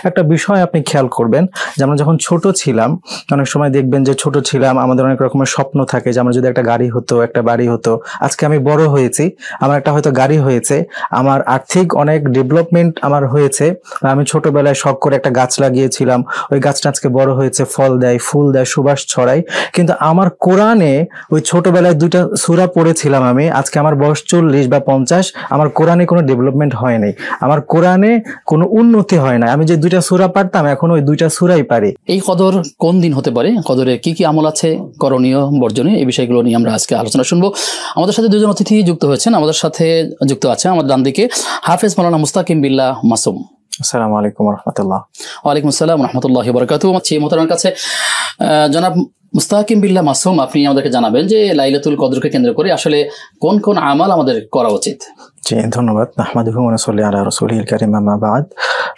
একটা বিষয় আপনি খেয়াল করবেন যে আমরা যখন ছোট ছিলাম, অনেক সময় দেখবেন যে ছোট ছিলাম আমাদের অনেক রকমের স্বপ্ন থাকে যে আমার যদি একটা গাড়ি হতো, একটা বাড়ি হতো। আজকে আমি বড় হয়েছি, আমার একটা হয়তো গাড়ি হয়েছে, আমার আর্থিক অনেক ডেভেলপমেন্ট আমার হয়েছে। আমি ছোটবেলায় শখ করে একটা গাছ লাগিয়েছিলাম, ওই গাছটা আজকে বড় হয়েছে, ফল দেয়, ফুল দেয়, সুবাস ছড়ায়। কিন্তু আমার কোরআনে ওই ছোটবেলায় 2টা সূরা পড়েছিলাম আমি, আজকে আমার বয়স 40 বা 50, আমার কোরআনে কোনো ডেভেলপমেন্ট হয় নাই, আমার কোরআনে কোনো উন্নতি হয় না। আমি যে 2টা সূরা পারতাম এখন ওই 2টা সূরাই পারি। এই কদর কোন দিন হতে পারে, কদরে কি কি আমল আছে, করণীয় বর্জনীয়, এই বিষয়গুলো নিয়ে আমরা আজকে আলোচনা শুনবো। আমাদের সাথে দুজন অতিথি যুক্ত হয়েছেন। আমাদের সাথে যুক্ত আছে আমাদের ডান দিকে হাফেজ মাওলানা মুস্তাকিম বিল্লাহ মাসুম। আসসালামু আলাইকুম রহমতুল্লাহ। ওয়ালাইকুম আসসালাম রহমতুল্লাহ বারাকাতুহু। মোহতারামের কাছে জনাব মুস্তাকিম বিল্লাহ মাসুম, আপনি আমাদেরকে জানাবেন যে লাইলাতুল কদরকে কেন্দ্র করে আসলে কোন কোন আমাল আমাদের করা উচিত। জি, ধন্যবাদ। নাহমাদুহু ওয়া নুসাল্লি আলা রাসূলিল কারীম, আম্মা বাদ।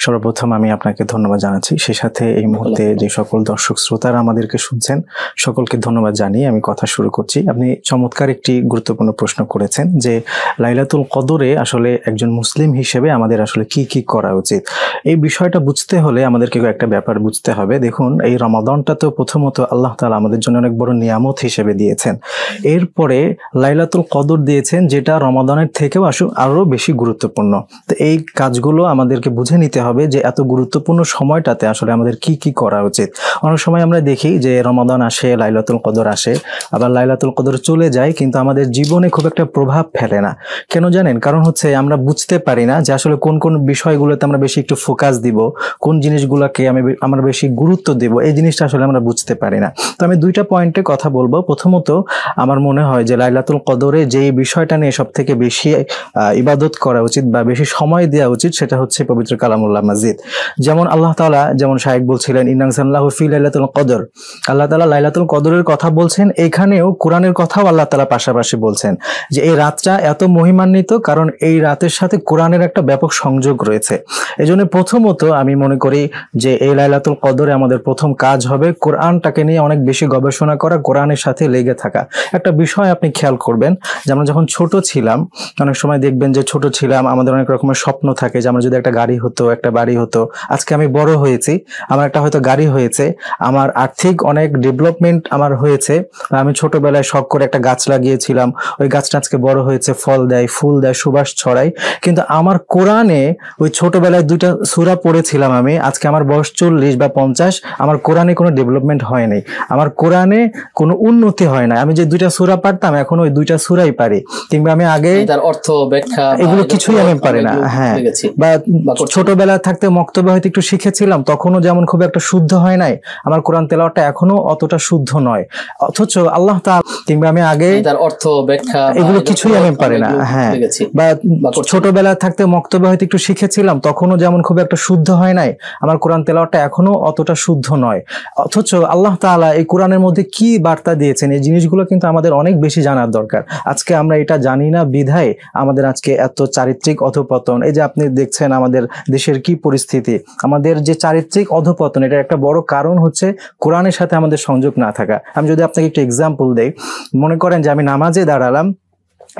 সর্বপ্রথম আমি আপনাকে ধন্যবাদ জানাচ্ছি, সেই সাথে এই মুহূর্তে যে সকল দর্শক শ্রোতারা আমাদেরকে শুনছেন সকলকে ধন্যবাদ জানিয়ে আমি কথা শুরু করছি। আপনি চমৎকার একটি গুরুত্বপূর্ণ প্রশ্ন করেছেন যে লাইলাতুল কদরে আসলে একজন মুসলিম হিসেবে আমাদের আসলে কি কি করা উচিত। এই বিষয়টা বুঝতে হলে আমাদেরকে একটা ব্যাপার বুঝতে হবে। দেখুন, এই রমাদানটা তো প্রথমত আল্লাহ তাআলা আমাদের জন্য অনেক বড় নিয়ামত হিসেবে দিয়েছেন। এরপরে লাইলাতুল কদর দিয়েছেন, যেটা রমাদানের থেকেও আরো বেশি গুরুত্বপূর্ণ। তো এই কাজগুলো আমাদেরকে বুঝে নিতে হবে যে এত গুরুত্বপূর্ণ সময়টাতে আসলে আমাদের কি কি করা উচিত। অনেক সময় আমরা দেখি যে রমাদান আসে, লাইলাতুল কদর আসে, আবার লাইলাতুল কদর চলে যায়, কিন্তু আমাদের জীবনে খুব একটা প্রভাব ফেলে না। কেন জানেন? কারণ হচ্ছে আমরা বুঝতে পারি না যে আসলে কোন কোন বিষয়গুলোতে আমরা বেশি একটু ফোকাস দিব, কোন জিনিসগুলোকে আমরা বেশি গুরুত্ব দেব, এই জিনিসটা আসলে আমরা বুঝতে পারি না। তো আমি 2টা পয়েন্টে কথা বলবো। প্রথমত, আমার মনে হয় যে লাইলাতুল কদরে যেই বিষয়টা নিয়ে সব থেকে বেশি ইবাদত করা উচিত বা বেশি সময় দেওয়া উচিত সেটা হচ্ছে পবিত্র কালামুল্লাহ মাজিদ। যেমন আল্লাহ তাআলা, যেমন শায়েখ বলছিলেন ইন্না আনজালনাহু ফি লাইলাতুল কদর, আল্লাহ তাআলা লাইলাতুল কদরের কথা বলছেন, এখানেও কোরআনের কথাও আল্লাহ তাআলা পাশাপাশি বলছেন যে এই রাতটা এত মহিমান্বিত কারণ এই রাতের সাথে কোরআনের একটা ব্যাপক সংযোগ রয়েছে। এজন্য প্রথমত আমি মনে করি যে এই লাইলাতুল কদরে আমাদের প্রথম কাজ হবে কোরআনটাকে নিয়ে অনেক বেশি গবেষণা করা, কোরআনের সাথে লেগে থাকা। একটা বিষয় আপনি খেয়াল করবেন যে আমরা যখন ছোট ছিলাম, অনেক সময় দেখবেন যে ছোট ছিলাম আমাদের অনেক রকমের স্বপ্ন থাকে যে আমার যদি একটা গাড়ি হতো, একটা বাড়ি হতো। আজকে আমি বড় হয়েছি, আমার একটা হয়তো গাড়ি হয়েছে, আমার আর্থিক অনেক ডেভেলপমেন্ট আমার হয়েছে। আমি ছোটবেলায় শখ করে একটা গাছ লাগিয়েছিলাম, ওই গাছটা আজকে বড় হয়েছে, ফল দেয়, ফুল দেয়, সুবাস ছড়ায়। কিন্তু আমার কোরআনে ওই ছোটবেলায় 2টা সূরা পড়েছিলাম আমি, আজকে আমার বয়স 40 বা 50, আমার কোরআনে কোনো ডেভেলপমেন্ট হয় নাই, আমার কোরআনে কোনো উন্নতি হয় না। আমি যে 2টা সূরা পারতাম এখন ওই 2টা সূরাই পারি। কিংবা আমি আগে তার অর্থ ব্যাখ্যা এগুলো কিছুই আমি পারি না। হ্যাঁ, বা ছোটবেলা থাকতে মক্তবে হয়তো একটু শিখেছিলাম, তখনও যেমন খুব একটা শুদ্ধ হয় নাই, আমার কোরআন তেলাওয়াতটা এখনো অতটা শুদ্ধ নয়। অথচ আল্লাহ তাআলা, কিংবা আমি আগে তার অর্থ ব্যাখ্যা এগুলো কিছুই আমি পারি না। হ্যাঁ, বা ছোটবেলা থাকতে মক্তবে হয়তো একটু শিখেছিলাম, তখনও যেমন খুব একটা শুদ্ধ হয় নাই, আমার কোরআন তেলাওয়াতটা এখনো অতটা শুদ্ধ নয়। অথচ আল্লাহ তাআলা এই কোরআনের মধ্যে কি বার্তা দিয়েছেন, এই জিনিসগুলো কিন্তু আমাদের অনেক বেশি জানার দরকার। আজকে আমরা এটা জানি না বিধায় আমাদের আজকে এত চারিত্রিক অধপতন। এই যে আপনি দেখছেন আমাদের দেশের কি পরিস্থিতি, আমাদের যে চারিত্রিক অধপতন, এটা একটা বড় কারণ হচ্ছে কোরআনের সাথে আমাদের সংযোগ না থাকা। আমি যদি আপনাকে একটু এক্সাম্পল দেই, মনে করেন যে আমি নামাজে দাঁড়ালাম,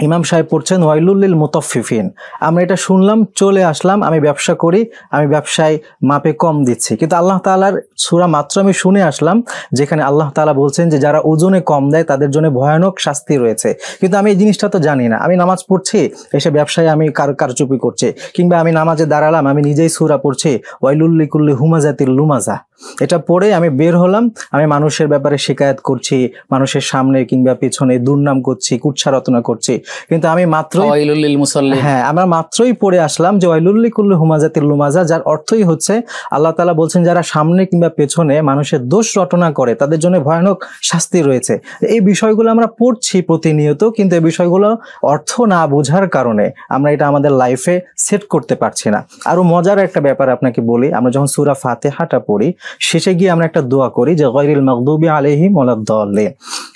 ইমাম সাহেব পড়ছেন ওয়াইলুল লিল মুতাফফিফিন, আমরা এটা শুনলাম, চলে আসলাম, আমি ব্যবসা করি, আমি ব্যবসায় মাপে কম দিচ্ছি, কিন্তু আল্লাহ তাআলার সূরা মাত্র আমি শুনে আসলাম যেখানে আল্লাহ তাআলা বলছেন যে যারা ওজনে কম দেয় তাদের জন্য ভয়ানক শাস্তি রয়েছে। কিন্তু আমি এই জিনিসটা তো জানি না, আমি নামাজ পড়ছি, এসে ব্যবসায় আমি কারচুপি করছি। কিংবা আমি নামাজে দাঁড়ালাম, আমি নিজেই সূরা পড়ছি ওয়াইলুল লিকুল্লি হুমাজাতিল লুমাজা, এটা পড়ে আমি বের হলাম, আমি মানুষের ব্যাপারে শিকায়াত করছি, মানুষের সামনে কিংবা পেছনে দুর্নাম করছি, কুৎসা রচনা করছি। কিন্তু আমি আমরা মাত্রই পড়ে আসলাম যে ওয়াইলুল লিকুল্লি হুমাজাতিল লুমাজা, যার অর্থই হচ্ছে আল্লাহ তাআলা বলছেন যারা সামনে কিংবা পেছনে মানুষের দোষ রটনা করে তাদের জন্য ভয়ানক শাস্তি রয়েছে। এই বিষয়গুলো আমরা পড়ছি প্রতিনিয়ত, কিন্তু এই বিষয়গুলো অর্থ না বোঝার কারণে আমরা এটা আমাদের লাইফে সেট করতে পারছি না। আরো মজার একটা ব্যাপার আপনাকে বলি, আমরা যখন সূরা ফাতিহাটা পড়ি শেষে গিয়ে আমরা একটা দোয়া করি যে গায়রিল মাগদুবি আলাইহিম ওয়ালাদ-দাল্লিন।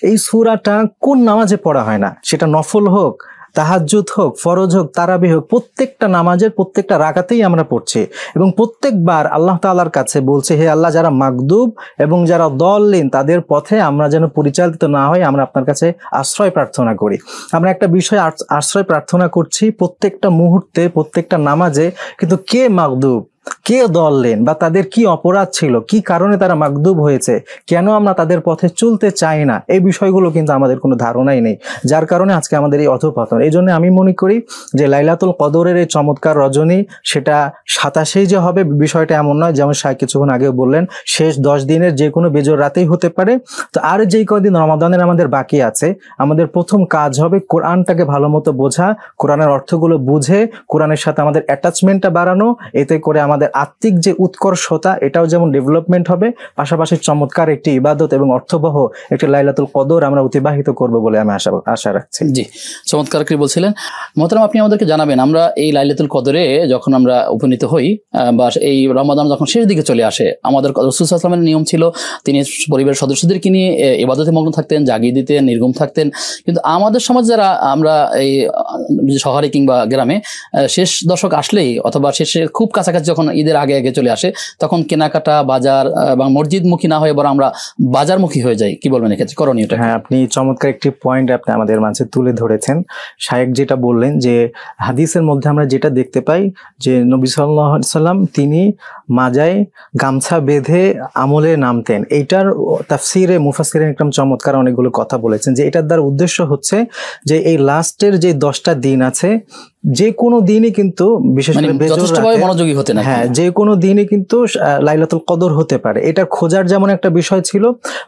এই সূরাটা কোন নামাজে পড়া হয় না, সেটা নফল হোক, তাহাজ্জুদ হোক, ফরজ হোক, তারাবি হোক, প্রত্যেকটা নামাজের প্রত্যেকটা রাকাতেই আমরা পড়ছি এবং প্রত্যেকবার আল্লাহ তাআলার কাছে বলছে হে আল্লাহ, যারা মাগদুব এবং যারা দল্লিন তাদের পথে আমরা যেন পরিচালিত না হয়, আমরা আপনার কাছে আশ্রয় প্রার্থনা করি। আমরা একটা বিষয় আশ্রয় প্রার্থনা করছি প্রত্যেকটা মুহূর্তে, প্রত্যেকটা নামাজে, কিন্তু কে মাগদুব, কে দললেন বা তাদের কি অপরাধ ছিল, কি কারণে তারা মাগদুব হয়েছে, কেন আমরা তাদের পথে চলতে চাই না, এই বিষয়গুলো কিন্তু আমাদের কোনো ধারণাই নেই, যার কারণে আজকে আমাদের এই অধঃপতন। এই জন্য আমি মনে করি যে লাইলাতুল কদরের এই চমৎকার রজনী সেটা 27 যে হবে বিষয়টা এমন নয়, যেমন শাহ কিছুক্ষণ আগেও বললেন শেষ 10 দিনের যে কোনো বেজোর রাতেই হতে পারে। তো আর যেই কদিন রমাদানের আমাদের বাকি আছে, আমাদের প্রথম কাজ হবে কোরআনটাকে ভালো মতো বোঝা, কোরআনের অর্থগুলো বুঝে কোরআনের সাথে আমাদের অ্যাটাচমেন্টটা বাড়ানো, এতে করে আমাদের আত্মিক যে উৎকর্ষতা এটাও যেমন ডেভেলপমেন্ট হবে, পাশাপাশি চমৎকার একটি ইবাদত এবং অর্থবহ একটি লাইলাতুল কদর আমরা অতিবাহিত করব বলে আমি আশা রাখছি। জি, চমৎকার করে বলছিলেন মোহতারাম। আপনি আমাদেরকে জানাবেন, আমরা এই লাইলাতুল কদরে যখন আমরা উপনীত হই বা এই রমাদান যখন শেষ দিকে চলে আসে, আমাদের রাসূল সাল্লাল্লাহু আলাইহি ওয়াসাল্লামের নিয়ম ছিল তিনি পরিবারের সদস্যদেরকে নিয়ে ইবাদতে মগ্ন থাকতেন, জাগিয়ে দিতেন, নির্গম থাকতেন। কিন্তু আমাদের সমাজ যারা আমরা এই শহরে কিংবা গ্রামে শেষ দশক আসলেই অথবা শেষে খুব কাছাকাছি যখন ঈদের আগে আগে চলে আসে, তখন কেনাকাটা, বাজার এবং মসজিদমুখী না হয়ে বরং আমরা বাজারমুখী হয়ে যাই। কি বলবেন এক্ষেত্রে করণীয়টা? হ্যাঁ, আপনি চমৎকার একটি পয়েন্ট আপনি আমাদের মাঝে তুলে ধরেছেন। শায়েখ যেটা বললেন যে হাদিসের মধ্যে আমরা যেটা দেখতে পাই যে নবী সাল্লাল্লাহু আলাইহি সাল্লাম তিনি মাজায় গামছা বেঁধে আমলে নামতেন। এইটার তাফসিরে মুফাসসিরিন ইকরাম চমৎকার অনেকগুলো কথা বলেছেন যে এটার দ্বারা উদ্দেশ্য হচ্ছে যে এই লাস্টের যে 10টা দিন আছে, যে কোনো দিনই কিন্তু বিশেষ করে যথেষ্টভাবে মনোযোগী হতে না, হ্যাঁ, যে কোনো দিনই কিন্তু লাইলাতুল কদর হতে পারে, এটা খোঁজার যেমন একটা বিষয় ছিল,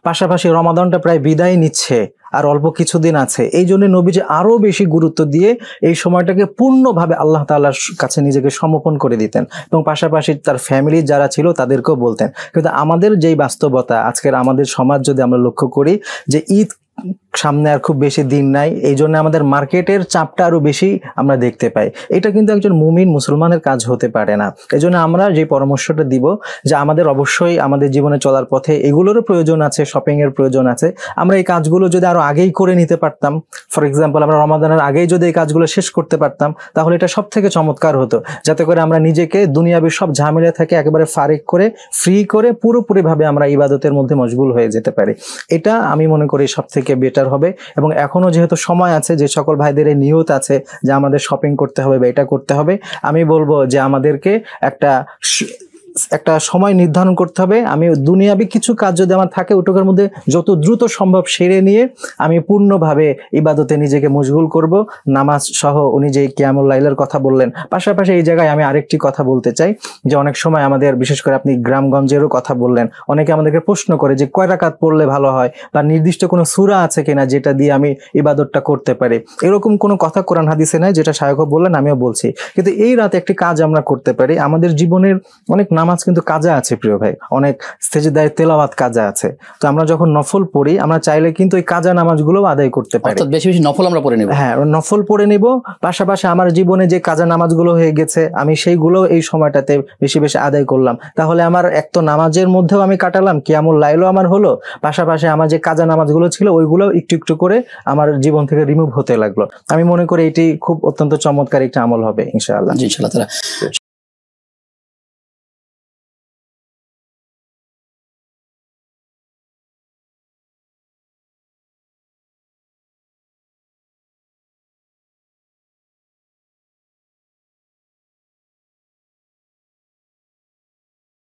পাশাপাশি রমাদানটা প্রায় বিদায় নিচ্ছে আর অল্প কিছুদিন আছে, এই জন্য নবীজি আরো বেশি গুরুত্ব দিয়ে এই সময়টাকে পূর্ণভাবে আল্লাহ তাআলার কাছে নিজেকে সমর্পণ করে দিতেন এবং পাশাপাশি তার ফ্যামিলি যারা ছিল তাদেরকেও বলতেন। কিন্তু আমাদের যেই বাস্তবতা আজকের আমাদের সমাজ যদি আমরা লক্ষ্য করি যে ঈদ সামনে আর খুব বেশি দিন নাই, এই জন্য আমাদের মার্কেটের চাপটা আরো বেশি আমরা দেখতে পাই। এটা কিন্তু একজন মুমিন মুসলমানের কাজ হতে পারে না। এই জন্য আমরা যে পরামর্শটা দিব যে আমাদের অবশ্যই আমাদের জীবনে চলার পথে এগুলোরও প্রয়োজন আছে, শপিং এর প্রয়োজন আছে। আমরা এই কাজগুলো যদি আরো আগেই করে নিতে পারতাম, ফর এক্সাম্পল আমরা রমাদানের আগেই যদি এই কাজগুলো শেষ করতে পারতাম, তাহলে এটা সব থেকে চমৎকার হতো, যাতে করে আমরা নিজেকে দুনিয়াবী সব ঝামেলা থেকে একেবারে ফারিক করে ফ্রি করে পুরোপুরি ভাবে আমরা ইবাদতের মধ্যে মশগুল হয়ে যেতে পারি। এটা আমি মনে করি সব থেকে বেটার হবে। এবং এখনো যেহেতু সময় আছে, যে সকল ভাইদের এই নিয়ত আছে যে আমাদের শপিং করতে হবে বা এটা করতে হবে, আমি বলবো যে আমাদেরকে একটা সময় নির্ধারণ করতে হবে। আমি দুনিয়াবি কিছু কাজ যদি আমার থাকে ওটুকুর মধ্যে যত দ্রুত সম্ভব সেরে নিয়ে আমি পূর্ণভাবে ইবাদতে নিজেকে মশগুল করব, নামাজ সহ। উনি যে কিয়ামুল লাইলের কথা বললেন, পাশাপাশি এই জায়গায় আমি আরেকটি কথা বলতে চাই যে অনেক সময় আমাদের, বিশেষ করে আপনি গ্রামগঞ্জেরও কথা বললেন, অনেকে আমাদেরকে প্রশ্ন করে যে কয় রাকাত পড়লে ভালো হয় বা নির্দিষ্ট কোনো সূরা আছে কিনা যেটা দিয়ে আমি ইবাদতটা করতে পারি। এরকম কোনো কথা কোরআন হাদিসে নাই, যেটা শায়খ বললেন আমিও বলছি। কিন্তু এই রাতে একটি কাজ আমরা করতে পারি। আমাদের জীবনের অনেক নামাজ কিন্তু কাজা আছে প্রিয় ভাই, অনেক সেজদায়ে তেলাওয়াত কাজা আছে। তো আমরা যখন নফল পড়ি, আমরা চাইলে কিন্তু এই কাজা নামাজগুলো আদায় করতে পারি। অর্থাৎ বেশি বেশি নফল আমরা পড়ে নেব। হ্যাঁ, নফল পড়ে নেব। পাশাপাশি আমার জীবনে যে কাজা নামাজগুলো হয়ে গেছে আমি সেইগুলো এই সময়টাতে বেশি বেশি আদায় করলাম। তাহলে আমার এক তো নামাজের মধ্যেও আমি কাটালাম, কিয়ামুল লাইলও আমার হলো, পাশাপাশি আমার যে কাজা নামাজগুলো ছিল ওইগুলো একটু একটু করে আমার জীবন থেকে রিমুভ হতে লাগলো। আমি মনে করি এটি খুব অত্যন্ত চমৎকার একটা আমল হবে ইনশাআল্লাহ। জি ইনশাআল্লাহ তাআলা।